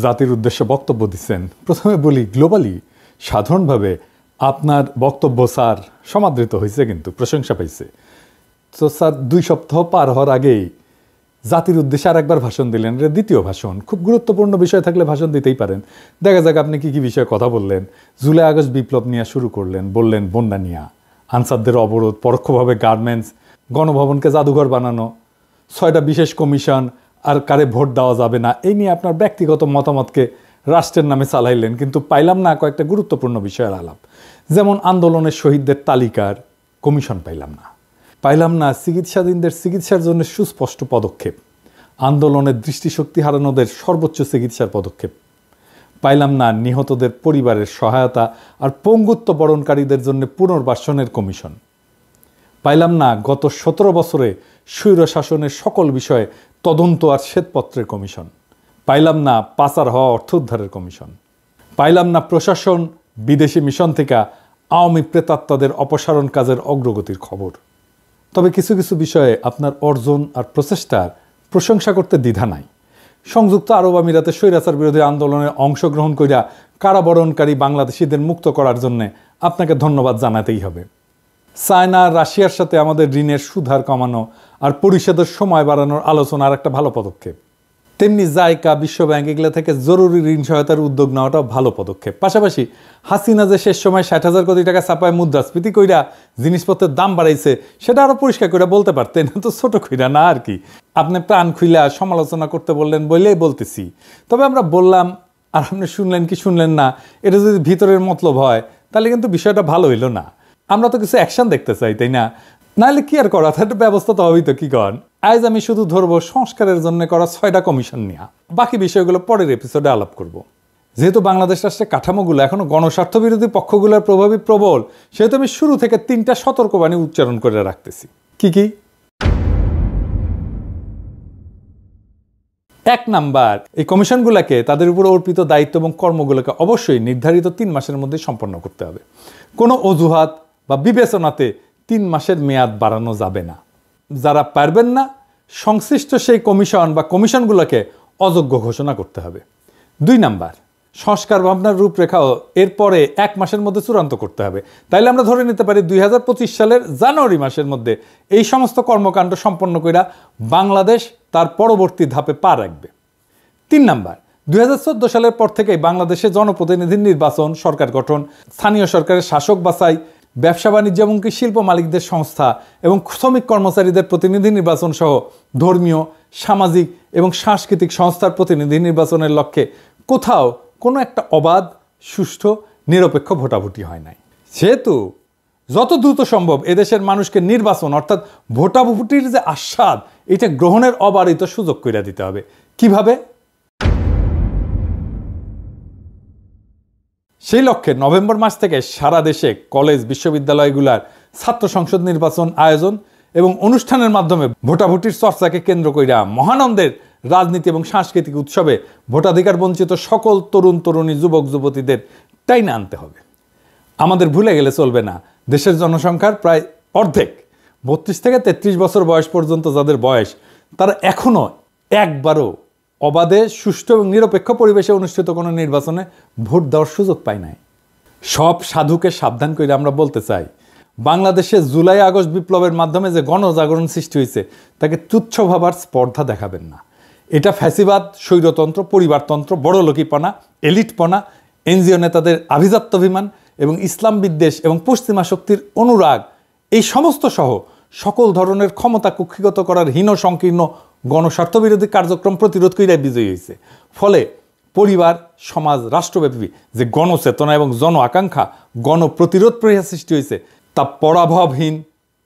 জাতির উদ্দেশ্যে বক্তব্য দিচ্ছেন। প্রথমে বলি, গ্লোবালি সাধারণভাবে আপনার বক্তব্য স্যার সমাদৃত হয়েছে, কিন্তু প্রশংসা পাইছে। তো স্যার 2 সপ্তাহ পার হওয়ার আগেই জাতির উদ্দেশ্যে আর একবার ভাষণ দিলেন। এটা দ্বিতীয় ভাষণ। খুব গুরুত্বপূর্ণ বিষয় থাকলে ভাষণ দিতেই পারেন। দেখা যাক আপনি কি কি বিষয়ে কথা বললেন। জুলাই আগস্ট বিপ্লব নিয়ে শুরু করলেন, বললেন বন্যা নিয়ে, আনসারদের অবরোধ, পরোক্ষভাবে গার্মেন্টস, গণভবনকে জাদুঘর বানানো, 6টা বিশেষ কমিশন, আর কারে ভোট দেওয়া যাবে না, এই নিয়ে আপনার ব্যক্তিগত মতামতকে রাষ্ট্রের নামে চালাইলেন। কিন্তু পাইলাম না কয়েকটা গুরুত্বপূর্ণ বিষয়ের আলাপ। যেমন আন্দোলনের শহীদদের তালিকার কমিশন পাইলাম না চিকিৎসাধীনদের চিকিৎসার জন্য সুস্পষ্ট পদক্ষেপ, আন্দোলনের দৃষ্টিশক্তি হারানোদের সর্বোচ্চ চিকিৎসার পদক্ষেপ পাইলাম না, নিহতদের পরিবারের সহায়তা আর পঙ্গুত্ব বরণকারীদের জন্য পুনর্বাসনের কমিশন পাইলাম না, গত 17 বছরে স্বৈর শাসনের সকল বিষয়ে তদন্ত আর শ্বেতপত্রের কমিশন পাইলাম না, পাচার হওয়া অর্থ উদ্ধারের কমিশন পাইলাম না, প্রশাসন বিদেশি মিশন থেকে আওয়ামী প্রেতাত্মাদের অপসারণ কাজের অগ্রগতির খবর। তবে কিছু কিছু বিষয়ে আপনার অর্জন আর প্রচেষ্টার প্রশংসা করতে দ্বিধা নাই। সংযুক্ত আরব আমিরাতে স্বৈরাচার বিরোধী আন্দোলনে অংশগ্রহণ করিয়া কারাবরণকারী বাংলাদেশিদের মুক্ত করার জন্য আপনাকে ধন্যবাদ জানাতেই হবে। চায়না আর রাশিয়ার সাথে আমাদের ঋণের সুদহার কমানো আর পরিশোধের সময় বাড়ানোর আলোচনা আর একটা ভালো পদক্ষেপ। তেমনি জাইকা, বিশ্বব্যাংক এগুলো থেকে জরুরি ঋণ সহায়তার উদ্যোগ নেওয়াটাও ভালো পদক্ষেপ। পাশাপাশি হাসিনা যে শেষ সময় 60,000 কোটি টাকা ছাপায় মুদ্রাস্ফীতি কইরা জিনিসপত্রের দাম বাড়াইছে, সেটা আরও পরিষ্কার করে বলতে পারতেন, তো ছোট কইরা না আর কি। আপনি প্রাণ খুইলা সমালোচনা করতে বললেন বলেই বলতেছি। তবে আমরা বললাম আর আপনি শুনলেন কি শুনলেন না, এটা যদি ভিতরের মতলব হয় তাহলে কিন্তু বিষয়টা ভালো হইল না। আমরা তো কিছু অ্যাকশন দেখতে চাই, তাই না? নাহলে কি আর করা, তার ব্যবস্থা তো হবেই। তো কি করেন? আজ আমি শুধু ধরবো সংস্কারের জন্য করা 6টা কমিশন নিয়ে, বাকি বিষয়গুলো পরের এপিসোডে আলাপ করব। যেহেতু বাংলাদেশ রাষ্ট্রের কাঠামোগুলো এখনো গণস্বার্থ বিরোধী পক্ষগুলোর প্রভাবী প্রবল, সেহেতু আমি শুরু থেকে 3টা সতর্কবাণী উচ্চারণ করে রাখতেছি। কি কি? 1 নাম্বার, এই কমিশনগুলোকে তাদের উপর অর্পিত দায়িত্ব এবং কর্মগুলোকে অবশ্যই নির্ধারিত 3 মাসের মধ্যে সম্পন্ন করতে হবে। কোনো অজুহাত বা বিবেচনাতে 3 মাসের মেয়াদ বাড়ানো যাবে না। যারা পারবেন না, সংশ্লিষ্ট সেই কমিশন বা কমিশনগুলোকে অযোগ্য ঘোষণা করতে হবে। 2 নাম্বার, সংস্কার ভাবনার রূপরেখাও এরপরে 1 মাসের মধ্যে চূড়ান্ত করতে হবে। তাইলে আমরা ধরে নিতে পারি 2025 সালের জানুয়ারি মাসের মধ্যে এই সমস্ত কর্মকাণ্ড সম্পন্ন কইরা বাংলাদেশ তার পরবর্তী ধাপে পা রাখবে। 3 নাম্বার, 2014 সালের পর থেকেই বাংলাদেশে জনপ্রতিনিধি নির্বাচন, সরকার গঠন, স্থানীয় সরকারের শাসক বাছাই, ব্যবসা বাণিজ্য এমনকি শিল্প মালিকদের সংস্থা এবং শ্রমিক কর্মচারীদের প্রতিনিধি নির্বাচন সহ ধর্মীয়, সামাজিক এবং সাংস্কৃতিক সংস্থার প্রতিনিধি নির্বাচনের লক্ষ্যে কোথাও কোনো একটা অবাধ, সুষ্ঠু, নিরপেক্ষ ভোটাভুটি হয় নাই। সেহেতু যত দ্রুত সম্ভব এদেশের মানুষকে নির্বাচন অর্থাৎ ভোটাভুটির যে আস্বাদ, এটা গ্রহণের অবারিত সুযোগ করে দিতে হবে। কিভাবে? সেই লক্ষ্যে নভেম্বর মাস থেকে সারা দেশে কলেজ, বিশ্ববিদ্যালয়গুলোর ছাত্র সংসদ নির্বাচন আয়োজন এবং অনুষ্ঠানের মাধ্যমে ভোটাভুটির চর্চাকে কেন্দ্র কইরা মহানন্দের রাজনীতি এবং সাংস্কৃতিক উৎসবে ভোটাধিকার বঞ্চিত সকল তরুণ তরুণী, যুবক যুবতীদের টাইনা আনতে হবে। আমাদের ভুলে গেলে চলবে না, দেশের জনসংখ্যার প্রায় অর্ধেক 32 থেকে 33 বছর বয়স পর্যন্ত যাদের বয়স, তারা এখনও একবারও অবাধে, সুষ্ঠু এবং নিরপেক্ষ পরিবেশে অনুষ্ঠিত কোনো নির্বাচনে ভোট দেওয়ার সুযোগ পায় নাই। সব সাধুকে সাবধান করে আমরা বলতে চাই, বাংলাদেশে জুলাই আগস্ট বিপ্লবের মাধ্যমে যে গণজাগরণ সৃষ্টি হয়েছে তাকে তুচ্ছ ভাবার স্পর্ধা দেখাবেন না। এটা ফ্যাসিবাদ, স্বৈরতন্ত্র, পরিবারতন্ত্র, বড়লোকিপনা, এলিটপনা, এনজিও নেতাদের আভিজাত্যাভিমান এবং ইসলাম বিদ্বেষ এবং পশ্চিমা শক্তির অনুরাগ, এই সমস্ত সহ সকল ধরনের ক্ষমতা কুক্ষিগত করার হীন সংকীর্ণ গণস্বার্থবিরোধী কার্যক্রম প্রতিরোধ কইরা বিজয়ী হয়েছে। ফলে পরিবার, সমাজ, রাষ্ট্রব্যাপী যে গণচেতনা এবং জন আকাঙ্ক্ষা, গণপ্রতিরোধ প্রয়াস সৃষ্টি হয়েছে তা পরাভবহীন,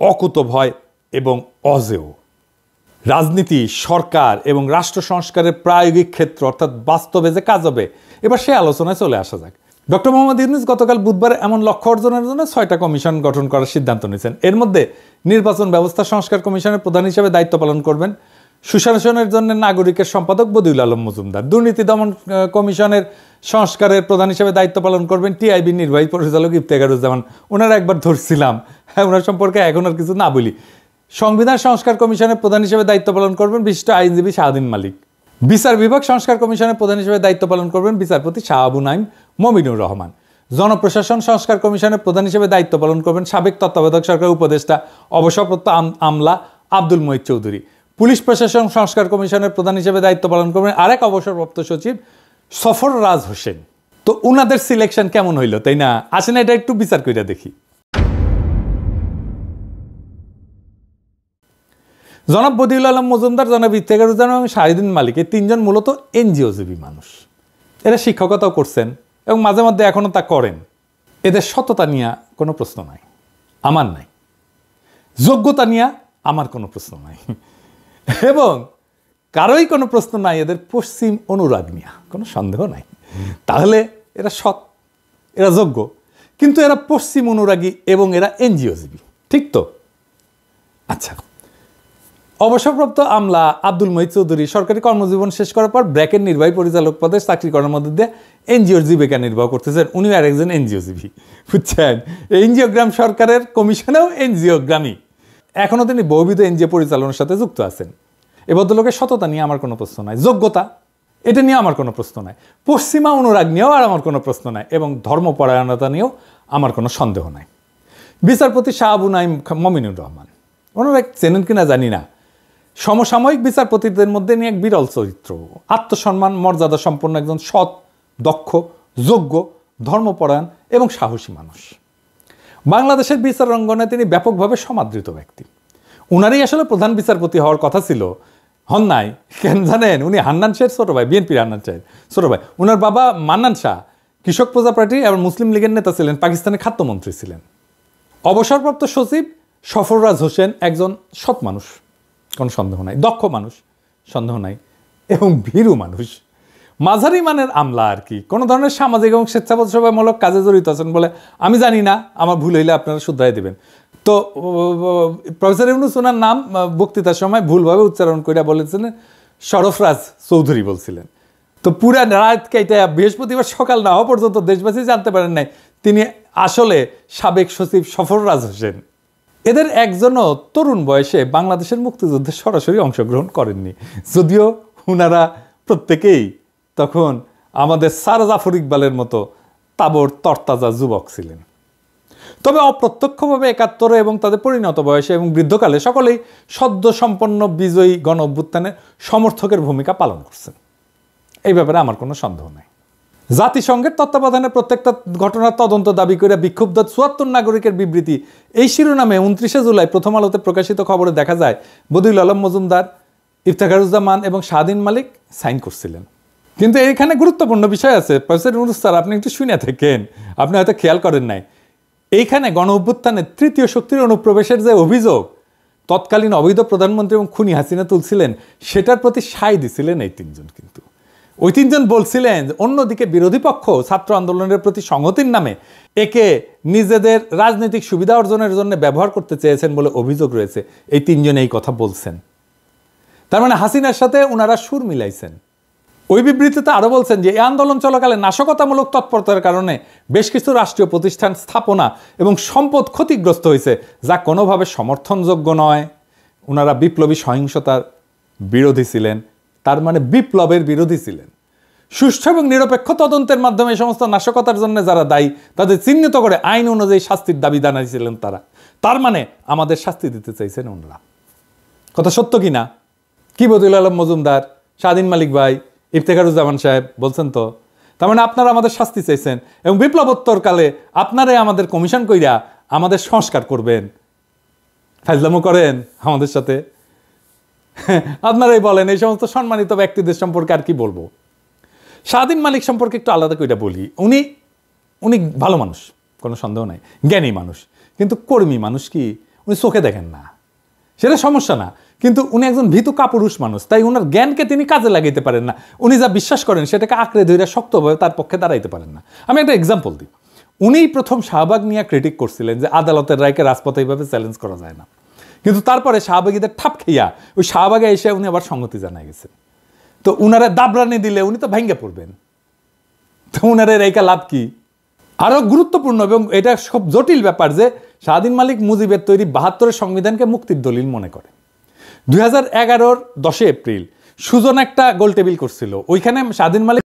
অকুতভয় এবং অজেয়। রাজনীতি, সরকার এবং রাষ্ট্র সংস্কারের প্রায়োগিক ক্ষেত্র অর্থাৎ বাস্তবে যে কাজ হবে, এবার সে আলোচনায় চলে আসা যাক। ডক্টর মোহাম্মদ ইউনূস গতকাল বুধবার এমন লক্ষ্য অর্জনের জন্য 6টা কমিশন গঠন করার সিদ্ধান্ত নিয়েছেন। এর মধ্যে নির্বাচন ব্যবস্থা সংস্কার কমিশনের প্রধান হিসেবে দায়িত্ব পালন করবেন সুশাসনের জন্য নাগরিকের সম্পাদক বদিউল আলম মজুমদার। দুর্নীতি দমন কমিশনের সংস্কারের প্রধান হিসেবে দায়িত্ব পালন করবেন টিআইবির নির্বাহী পরিচালক ইফতেখারুজ্জামান। ওনারা একবার ধরছিলাম, ওনার সম্পর্কে এখন আর কিছু না বলি। সংবিধান সংস্কার কমিশনের প্রধান হিসেবে দায়িত্ব পালন করবেন বিশিষ্ট আইনজীবী শাহদ্বীন মালিক। বিচার বিভাগ সংস্কার কমিশনের প্রধান হিসেবে দায়িত্ব পালন করবেন বিচারপতি শাহ আবু নাইম মমিনুর রহমান। জনপ্রশাসন সংস্কার কমিশনের প্রধান হিসেবে দায়িত্ব পালন করবেন সাবেক তত্ত্বাবধায়ক সরকারের উপদেষ্টা অবসরপ্রাপ্ত আমলা আব্দুল মঈদ চৌধুরী। পুলিশ প্রশাসন সংস্কার কমিশনের প্রধান হিসেবে দায়িত্ব পালন করবেন আরেক অবসরপ্রাপ্ত সচিব সফররাজ হোসেন। তো উনাদের সিলেকশন কেমন হইল, তাই না? আসেন এটা একটু বিচার করে দেখি। জনাব বদিউল আলম মজুমদার, জনাব ইফতেখারুজ্জামান এবং শাহিদিন মালিক, এই তিনজন মূলত এনজিওজীবী মানুষ। এরা শিক্ষকতাও করছেন এবং মাঝে মধ্যে এখনও তা করেন। এদের সততা নিয়ে কোনো প্রশ্ন নাই, আমার নাই। যোগ্যতা নিয়ে আমার কোনো প্রশ্ন নাই, এবং কারোই কোনো প্রশ্ন নাই এদের পশ্চিম অনুরাগ নিয়ে, কোনো সন্দেহ নাই। তাহলে এরা সৎ, এরা যোগ্য, কিন্তু এরা পশ্চিম অনুরাগী এবং এরা এনজিওজীবী, ঠিক তো? আচ্ছা, অবসরপ্রাপ্ত আমলা আব্দুল মঈদ চৌধুরী সরকারি কর্মজীবন শেষ করার পর ব্র্যাকের নির্বাহী পরিচালক পদে চাকরি করার মধ্যে দিয়ে এনজিওর জীবিকা নির্বাহ করতেছেন। উনিও আর একজন এনজিওজীবী, বুঝছেন? এনজিওগ্রাম সরকারের কমিশনেও এনজিওগ্রামী। এখনও তিনি বহুবিধ এনজিও পরিচালনার সাথে যুক্ত আছেন। এ ভদ্রলোকের সততা নিয়ে আমার কোনো প্রশ্ন নাই, যোগ্যতা এটা নিয়ে আমার কোনো প্রশ্ন নাই, পশ্চিমা অনুরাগ নিয়েও আর আমার কোনো প্রশ্ন নাই, এবং ধর্মপরায়ণতা নিয়েও আমার কোনো সন্দেহ নাই। বিচারপতি শাহ আবু নাইম মমিনুর রহমান, ওনারা চেনেন কিনা জানি না, সমসাময়িক বিচারপতিদের মধ্যে নিয়ে এক বিরল চরিত্র, আত্মসম্মান মর্যাদা সম্পন্ন একজন সৎ, দক্ষ, যোগ্য, ধর্মপরায়ণ এবং সাহসী মানুষ। বাংলাদেশের বিচার অঙ্গনে তিনি ব্যাপকভাবে সমাদৃত ব্যক্তি। উনারই আসলে প্রধান বিচারপতি হওয়ার কথা ছিল, হন নাই। কেন জানেন? উনি হান্নান শাহের ছোট ভাই, বিএনপির হান্নান শাহের ছোট ভাই। উনার বাবা মান্নান শাহ কৃষক প্রজা পার্টি এবং মুসলিম লীগের নেতা ছিলেন, পাকিস্তানের খাদ্যমন্ত্রী ছিলেন। অবসরপ্রাপ্ত সচিব সফররাজ হোসেন একজন সৎ মানুষ, কোনো সন্দেহ নাই, দক্ষ মানুষ, সন্দেহ নাই, এবং ভীরু মানুষ, মাঝারি মানের আমলা আর কি। কোনো ধরনের সামাজিক এবং স্বেচ্ছাসেবামূলক কাজে জড়িত আছেন বলে আমি জানি না, আমার ভুল হইলে আপনারা শুধরাই দেবেন। তো প্রফেসর ইউনূস ওনার নাম বক্তৃতার সময় ভুলভাবে উচ্চারণ করে বলেছিলেন সরফরাজ চৌধুরী বলছিলেন। তো পুরা রাত কেটে বৃহস্পতিবার সকাল না হওয়া পর্যন্ত দেশবাসী জানতে পারেন নাই তিনি আসলে সাবেক সচিব সফররাজ হোসেন। এদের একজনও তরুণ বয়সে বাংলাদেশের মুক্তিযুদ্ধে সরাসরি অংশগ্রহণ করেননি, যদিও ওনারা প্রত্যেকেই তখন আমাদের স্যার জাফর ইকবালের মতো তাবর তরতাজা যুবক ছিলেন। তবে অপ্রত্যক্ষভাবে ৭১ এবং তাদের পরিণত বয়সে এবং বৃদ্ধকালে সকলেই সদ্য সম্পন্ন বিজয়ী গণ অভ্যুত্থানের সমর্থকের ভূমিকা পালন করছেন। এই ব্যাপারে আমার কোনো সন্দেহ নাই। জাতিসংঘের তত্ত্বাবধানে প্রত্যেকটা ঘটনার তদন্ত দাবি করে বিক্ষুব্ধ ৭৪ নাগরিকের বিবৃতি, এই শিরোনামে ২৯শে জুলাই প্রথম আলোতে প্রকাশিত খবরে দেখা যায় বদিউল আলম মজুমদার, ইফতেখারুজ্জামান এবং শাহিদিন মালিক সাইন করছিলেন। কিন্তু এইখানে গুরুত্বপূর্ণ বিষয় আছে, প্রফেসর ইউনূস স্যার, আপনি একটু শুনে থাকেন, আপনি হয়তো খেয়াল করেন নাই। এইখানে গণ অভ্যুত্থানের তৃতীয় শক্তির অনুপ্রবেশের যে অভিযোগ তৎকালীন অবৈধ প্রধানমন্ত্রী এবং খুনি হাসিনা তুলছিলেন, সেটার প্রতি সায় দিছিলেন এই তিনজন। কিন্তু ওই তিনজন বলছিলেন অন্যদিকে বিরোধী পক্ষ ছাত্র আন্দোলনের প্রতি সংহতির নামে একে নিজেদের রাজনৈতিক সুবিধা অর্জনের জন্য ব্যবহার করতে চেয়েছেন বলে অভিযোগ রয়েছে। এই তিনজন এই কথা বলছেন, তার মানে হাসিনার সাথে ওনারা সুর মিলাইছেন। ওই বিবৃতিতে আরও বলছেন যে এই আন্দোলন চলাকালে নাশকতামূলক তৎপরতার কারণে বেশ কিছু রাষ্ট্রীয় প্রতিষ্ঠান স্থাপনা এবং সম্পদ ক্ষতিগ্রস্ত হয়েছে, যা কোনোভাবে সমর্থনযোগ্য নয়। ওনারা বিপ্লবী সহিংসতার বিরোধী ছিলেন, তার মানে বিপ্লবের বিরোধী ছিলেন। সুষ্ঠু এবং নিরপেক্ষ তদন্তের মাধ্যমে এই সমস্ত নাশকতার জন্য যারা দায়ী তাদের চিহ্নিত করে আইন অনুযায়ী শাস্তির দাবি জানাইছিলেন তারা। তার মানে আমাদের শাস্তি দিতে চাইছেন ওনারা। কথা সত্য কি না? কি বদিউল আলম মজুমদার, শাহিদিন মালিক ভাই, ইফতেখারুজ্জামান সাহেব বলছেন তো? তার মানে আপনারা আমাদের শাস্তি চাইছেন এবং বিপ্লবোত্তরকালে আপনারাই আমাদের কমিশন কইরা আমাদের সংস্কার করবেন। ফাজলামো করেন আমাদের সাথে। আপনারাই বলেন। এই সমস্ত সম্মানিত ব্যক্তিদের সম্পর্কে আর কি বলবো। শাহিদিন মালিক সম্পর্কে একটু আলাদা করে বলি। উনি ভালো মানুষ, কোনো সন্দেহ নাই, জ্ঞানী মানুষ, কিন্তু কর্মী মানুষ কি? উনি চোখে দেখেন না, সেটা সমস্যা না, কিন্তু উনি একজন ভীতু কাপুরুষ মানুষ, তাই ওনার জ্ঞানকে তিনি কাজে লাগাইতে পারেন না। উনি যা বিশ্বাস করেন সেটাকে আঁকড়ে ধরে শক্তভাবে তার পক্ষে দাঁড়াইতে পারেন না। আমি একটা এক্সাম্পল দিই। উনিই প্রথম শাহবাগ নিয়ে ক্রিটিক করছিলেন যে আদালতের রায়কে রাজপথে এইভাবে চ্যালেঞ্জ করা যায় না, কিন্তু তারপরে শাহবাগীদের ঠাপ খেইয়া ওই শাহবাগে এসে উনি আবার সংহতি জানাই গেছেন। তো উনারা দাবরানি দিলে উনি তো ভেঙ্গে পড়বেন, তো উনারের এইকা লাভ কি? আরও গুরুত্বপূর্ণ এবং এটা সব জটিল ব্যাপার যে শাহিদিন মালিক মুজিবের তৈরি ৭২-এর সংবিধানকে মুক্তির দলিল মনে করে। 2011-র 10 এপ্রিল সুজন একটা গোল টেবিল করছিল, ওইখানে স্বাধীন মালিক